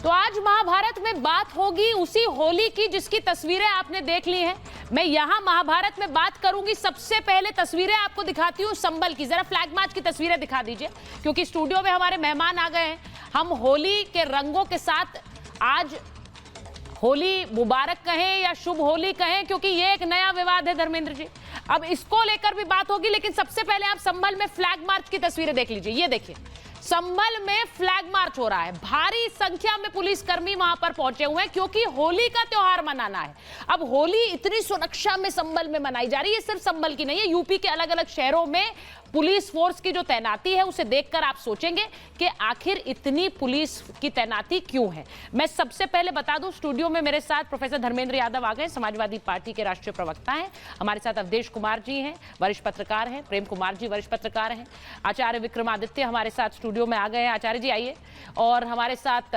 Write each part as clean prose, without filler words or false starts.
तो आज महाभारत में बात होगी उसी होली की जिसकी तस्वीरें आपने देख ली हैं। मैं यहां महाभारत में बात करूंगी। सबसे पहले तस्वीरें आपको दिखाती हूं संभल की। जरा फ्लैग मार्च की तस्वीरें दिखा दीजिए, क्योंकि स्टूडियो में हमारे मेहमान आ गए हैं। हम होली के रंगों के साथ आज होली मुबारक कहें या शुभ होली कहें, क्योंकि ये एक नया विवाद है धर्मेंद्र जी। अब इसको लेकर भी बात होगी, लेकिन सबसे पहले आप संभल में फ्लैग मार्च की तस्वीरें देख लीजिए। ये देखिए, संभल में फ्लैग मार्च हो रहा है। भारी संख्या में पुलिसकर्मी वहां पर पहुंचे हुए हैं, क्योंकि होली का त्योहार मनाना है। अब होली इतनी सुरक्षा में संभल में मनाई जा रही है। सिर्फ संभल की नहीं है, यूपी के अलग अलग शहरों में पुलिस फोर्स की जो तैनाती है उसे देखकर आप सोचेंगे कि आखिर इतनी पुलिस की तैनाती क्यों है। मैं सबसे पहले बता दूं, स्टूडियो में मेरे साथ प्रोफेसर धर्मेंद्र यादव आ गए, समाजवादी पार्टी के राष्ट्रीय प्रवक्ता हैं। हमारे साथ अवधेश कुमार जी हैं, वरिष्ठ पत्रकार हैं। प्रेम कुमार जी वरिष्ठ पत्रकार हैं। आचार्य विक्रमादित्य हमारे साथ स्टूडियो में आ गए हैं। आचार्य जी आइए। और हमारे साथ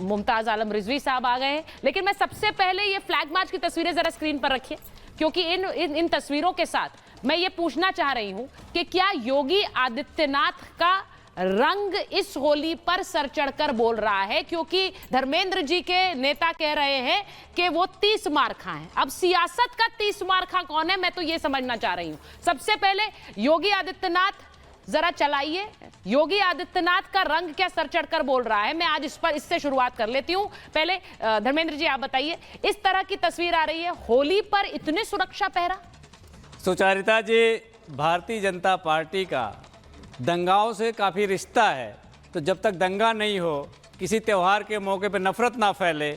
मुमताज आलम रिजवी साहब आ गए हैं। लेकिन मैं सबसे पहले ये फ्लैग मार्च की तस्वीरें जरा स्क्रीन पर रखिए, क्योंकि इन तस्वीरों के साथ मैं ये पूछना चाह रही हूं कि क्या योगी आदित्यनाथ का रंग इस होली पर सर चढ़कर बोल रहा है, क्योंकि धर्मेंद्र जी के नेता कह रहे हैं कि वो 30 मार खां हैं। अब सियासत का 30 मार खां कौन है, मैं तो ये समझना चाह रही हूं। सबसे पहले योगी आदित्यनाथ जरा चलाइए, योगी आदित्यनाथ का रंग क्या सर चढ़कर बोल रहा है। मैं आज इससे शुरुआत कर लेती हूं। पहले धर्मेंद्र जी आप बताइए, इस तरह की तस्वीर आ रही है, होली पर इतने सुरक्षा पहरा। सुचारिता जी, भारतीय जनता पार्टी का दंगाओं से काफ़ी रिश्ता है। तो जब तक दंगा नहीं हो, किसी त्यौहार के मौके पर नफरत ना फैले,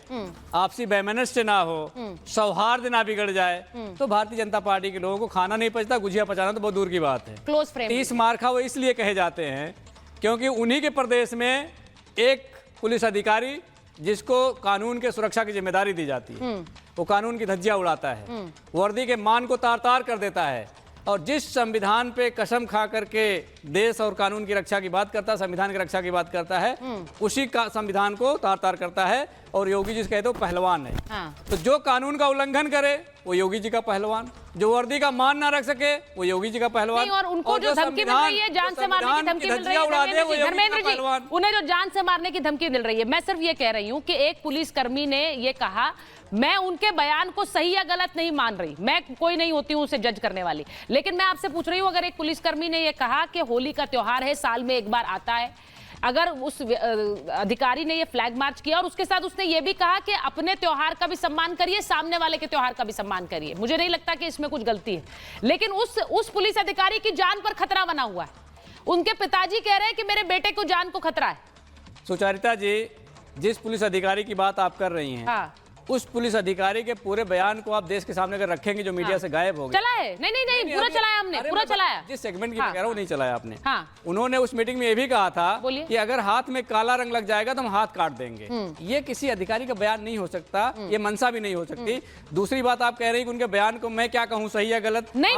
आपसी वैमनस्य ना हो, सौहार्द ना बिगड़ जाए, तो भारतीय जनता पार्टी के लोगों को खाना नहीं पचता, गुजिया पचाना तो बहुत दूर की बात है। क्लोज फ्रेम 30 मार्खा वो इसलिए कहे जाते हैं क्योंकि उन्हीं के प्रदेश में एक पुलिस अधिकारी जिसको कानून के सुरक्षा की जिम्मेदारी दी जाती है, वो कानून की धज्जियां उड़ाता है, वर्दी के मान को तार तार कर देता है, और जिस संविधान पे कसम खा करके देश और कानून की रक्षा की बात करता है, संविधान की रक्षा की बात करता है, उसी का संविधान को तार तार करता है। और योगी जी कहते हो पहलवान है। हाँ। तो जो कानून का उल्लंघन करे वो योगी जी का पहलवान, जो वर्दी का मान ना रख सके वो योगी जी का पहलवान। और उनको जो धमकी मिल रही है, जान से मारने की धमकी मिल रही है, धर्मेंद्र जी उन्हें जो जान से मारने की धमकी मिल रही है, मैं सिर्फ ये कह रही हूँ कि एक पुलिसकर्मी ने ये कहा, मैं उनके बयान को सही या गलत नहीं मान रही, मैं कोई नहीं होती हूं उसे जज करने वाली, लेकिन मैं आपसे पूछ रही हूं, अगर एक पुलिसकर्मी ने यह कहा कि होली का त्योहार है, साल में एक बार आता है, अगर उस अधिकारी ने ये फ्लैग मार्च किया और उसके साथ उसने ये भी कहा कि अपने त्योहार का भी सम्मान करिए, सामने वाले के त्योहार का भी सम्मान करिए, मुझे नहीं लगता कि इसमें कुछ गलती है। लेकिन उस पुलिस अधिकारी की जान पर खतरा बना हुआ है। उनके पिताजी कह रहे हैं कि मेरे बेटे को जान को खतरा है। सुचारिता जी, जिस पुलिस अधिकारी की बात आप कर रही हैं, हाँ। उस पुलिस अधिकारी के पूरे बयान को आप देश के सामने अगर रखेंगे जो मीडिया से गायब हो गया। चला है? नहीं, पूरा चलाया हमने, पूरा चलाया। जिस सेगमेंट की मैं कह रहा हूँ नहीं चलाया आपने। हाँ। उन्होंने उस मीटिंग में ये भी कहा था कि अगर हाथ में काला रंग लग जाएगा तो हम हाथ काट देंगे। ये किसी अधिकारी का बयान नहीं हो सकता, ये मंशा भी नहीं हो सकती। दूसरी बात आप कह रही कि उनके बयान को मैं क्या कहूँ, सही या गलत। नहीं,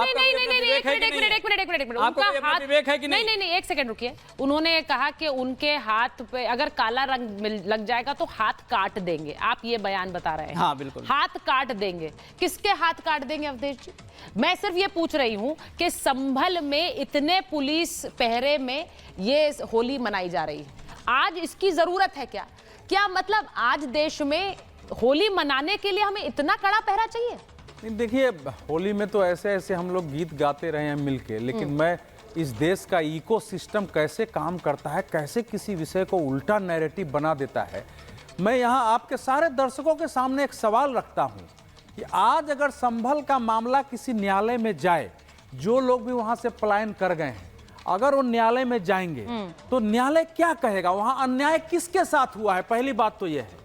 विवेक है कि नहीं, एक सेकंड रुकिए। उन्होंने कहा कि उनके हाथ पे अगर काला रंग लग जाएगा तो हाथ काट देंगे। आप ये बयान बता रहे हैं? हाँ बिल्कुल, हाथ काट देंगे। किसके हाथ काट देंगे अवधेश जी? मैं सिर्फ ये पूछ रही हूं कि संभल में इतने पुलिस पहरे में ये होली मनाई जा रही है, आज इसकी जरूरत है क्या? क्या मतलब आज देश में होली मनाने के लिए हमें इतना कड़ा पहरा चाहिए? नहीं, देखिए, होली में तो ऐसे ऐसे हम लोग गीत गाते रहे हैं मिलके, लेकिन मैं इस देश का इकोसिस्टम कैसे काम करता है, कैसे किसी विषय को उल्टा नैरेटिव बना देता है, मैं यहाँ आपके सारे दर्शकों के सामने एक सवाल रखता हूँ कि आज अगर संभल का मामला किसी न्यायालय में जाए, जो लोग भी वहाँ से पलायन कर गए हैं, अगर वो न्यायालय में जाएंगे तो न्यायालय क्या कहेगा? वहाँ अन्याय किसके साथ हुआ है? पहली बात तो यह है,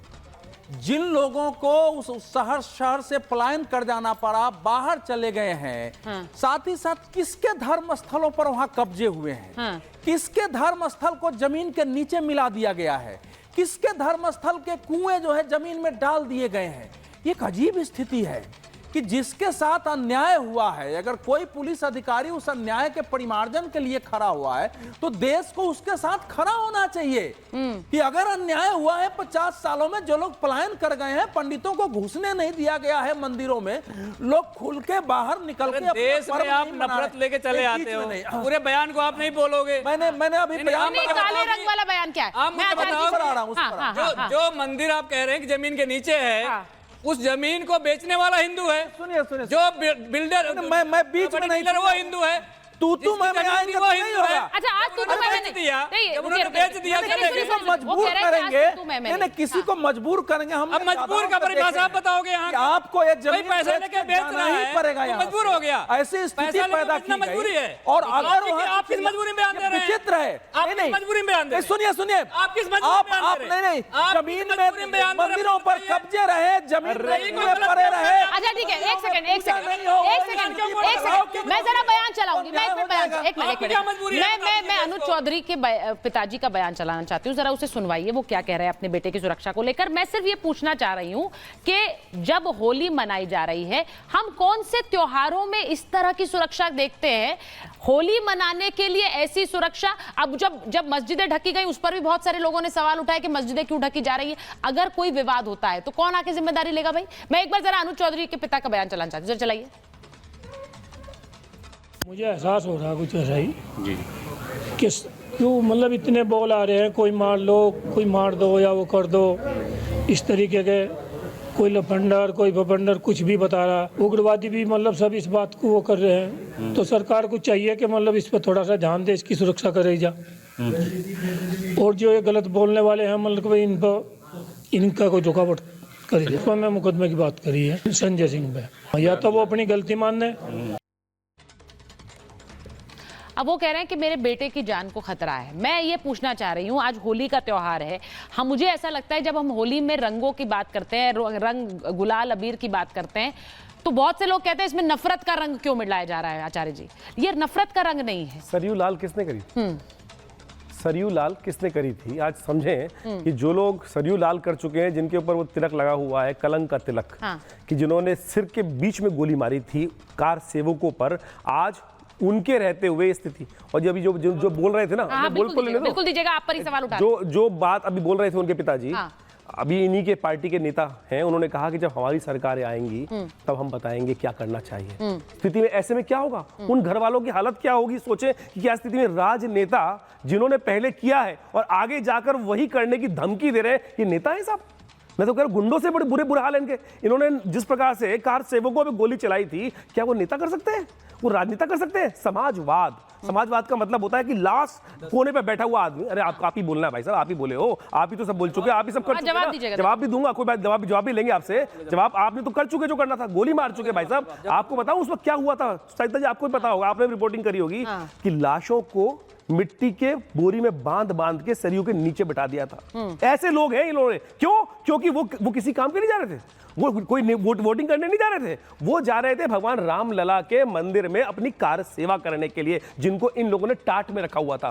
जिन लोगों को उस शहर से पलायन कर जाना पड़ा, बाहर चले गए हैं, साथ ही साथ किसके धर्म स्थलों पर वहाँ कब्जे हुए हैं, किसके धर्म स्थल को जमीन के नीचे मिला दिया गया है, किसके धर्मस्थल के कुएं जो है जमीन में डाल दिए गए हैं। एक अजीब स्थिति है कि जिसके साथ अन्याय हुआ है, अगर कोई पुलिस अधिकारी उस अन्याय के परिमार्जन के लिए खड़ा हुआ है तो देश को उसके साथ खड़ा होना चाहिए। कि अगर अन्याय हुआ है 50 सालों में, जो लोग पलायन कर गए हैं, पंडितों को घुसने नहीं दिया गया है मंदिरों में, लोग खुल के बाहर निकल के देश में आप नफरत लेके चले आते हो, पूरे बयान को आप नहीं बोलोगे। मैंने अभी काले रंग वाला बयान क्या है? मैं जो मंदिर आप कह रहे हैं कि जमीन के नीचे है, उस जमीन को बेचने वाला हिंदू है। सुनिए जो बिल्डर, मैं बीच में नहीं, वो हिंदू है। तू मैं आएंगे तो नहीं होगा। अच्छा, आज तू मैं बेच दिया, उन्होंने बेच दिया, मजबूर करेंगे, नहीं किसी को मजबूर करेंगे हम। अब मजबूर का परिभाषा आप बताओगे यहाँ, आपको एक जमीन पैसा लेके बेच रहा है, पड़ेगा, मजबूर हो गया, ऐसी स्थिति पैदा की मजबूरी है। और अगर आप किस मजबूरी में बयान दे रहे हैं? विचित्र है, नहीं मजबूरी में बयान दे, सुनिए आप किस मजबूरी में, आप नहीं जमीन में मंदिरों पर कब्जे रहे, जमीन पड़े रहे। अच्छा ठीक है, एक सेकंड मैं जरा बयान चलाऊंगी। मैं अनुज चौधरी के पिताजी का बयान चलाना चाहती हूँ, जरा उसे सुनवाइए, वो क्या कह रहे हैं अपने बेटे की सुरक्षा को लेकर। मैं सिर्फ ये पूछना चाह रही हूँ कि जब होली मनाई जा रही है, हम कौन से त्योहारों में इस तरह की सुरक्षा देखते हैं? होली मनाने के लिए ऐसी सुरक्षा, अब जब मस्जिदें ढकी गई उस पर भी बहुत सारे लोगों ने सवाल उठाया कि मस्जिदें क्यों ढकी जा रही है। अगर कोई विवाद होता है तो कौन आके जिम्मेदारी लेगा भाई? मैं एक बार जरा अनुज चौधरी के पिता का बयान चलाना चाहती हूँ, जरा चलाइए। मुझे एहसास हो रहा कुछ ऐसा ही जी, कि क्यों मतलब इतने बॉल आ रहे हैं, कोई मार लो, कोई मार दो या वो कर दो, इस तरीके के कोई लफंडर कोई भपंडर कुछ भी बता रहा, उग्रवादी भी मतलब सब इस बात को वो कर रहे हैं। तो सरकार को चाहिए कि मतलब इस पर थोड़ा सा ध्यान दे, इसकी सुरक्षा करे जा। और जो ये गलत बोलने वाले हैं मतलब भाई इनका कोई रुकावट करे। इस पर मैं मुकदमे की बात करी है संजय सिंह पे, या तो वो अपनी गलती मान ले। अब वो कह रहे हैं कि मेरे बेटे की जान को खतरा है। मैं ये पूछना चाह रही हूँ, आज होली का त्योहार है, हम मुझे ऐसा लगता है जब हम होली में रंगों की बात करते हैं, रंग गुलाल अबीर की बात करते हैं, तो बहुत से लोग कहते हैं इसमें नफरत का रंग क्यों मिलाया जा रहा है। आचार्य जी, ये नफरत का रंग नहीं है। सरयू लाल किसने करी? सरयू लाल किसने करी थी? आज समझें कि जो लोग सरयू लाल कर चुके हैं, जिनके ऊपर वो तिलक लगा हुआ है, कलंक का तिलक, कि जिन्होंने सिर के बीच में गोली मारी थी कार सेवकों पर, आज उनके रहते हुए स्थिति। और जब जो बोल रहे थे ना, बिल्कुल दीजिएगा, आप पर ही सवाल उठा, जो बात अभी बोल रहे थे उनके पिताजी, अभी इन्हीं के पार्टी के नेता हैं, उन्होंने कहा कि जब हमारी सरकारें आएंगी तब हम बताएंगे क्या करना चाहिए। स्थिति में ऐसे में क्या होगा, उन घर वालों की हालत क्या होगी? सोचे कि क्या स्थिति में राजनेता जिन्होंने पहले किया है और आगे जाकर वही करने की धमकी दे रहे हैं, ये नेता है साहब? मैं तो कह रहा हूं गुंडों से बड़े बुरे हाल है इनके। इन्होंने जिस प्रकार से कार सेवकों पे गोली चलाई थी, क्या वो नेता कर सकते हैं? वो राजनेता कर सकते हैं? समाजवाद का मतलब होता है कि लास्ट कोने पे बैठा हुआ आदमी, अरे आप ही बोलना है भाई साहब, आप ही बोले हो, आप ही तो सब बोल चुके, आप ही सब कर चुके। जवाब भी दूंगा, कोई बात, जवाब भी लेंगे आपसे। जवाब आपने तो कर चुके जो करना था, गोली मार चुके भाई साहब। आपको बताऊं उस वक्त क्या हुआ था? शायद जी आपको पता होगा, आपने रिपोर्टिंग करी होगी कि लाशों को मिट्टी के बोरी में बांध के सरयू के नीचे बिठा दिया था। ऐसे लोग हैं इन्होंने। क्यों? क्योंकि वो किसी काम के नहीं जा रहे थे, वो कोई वोटिंग करने नहीं जा रहे थे, वो जा रहे थे भगवान राम लला के मंदिर में अपनी कार सेवा करने के लिए, जिनको इन लोगों ने टाट में रखा हुआ था।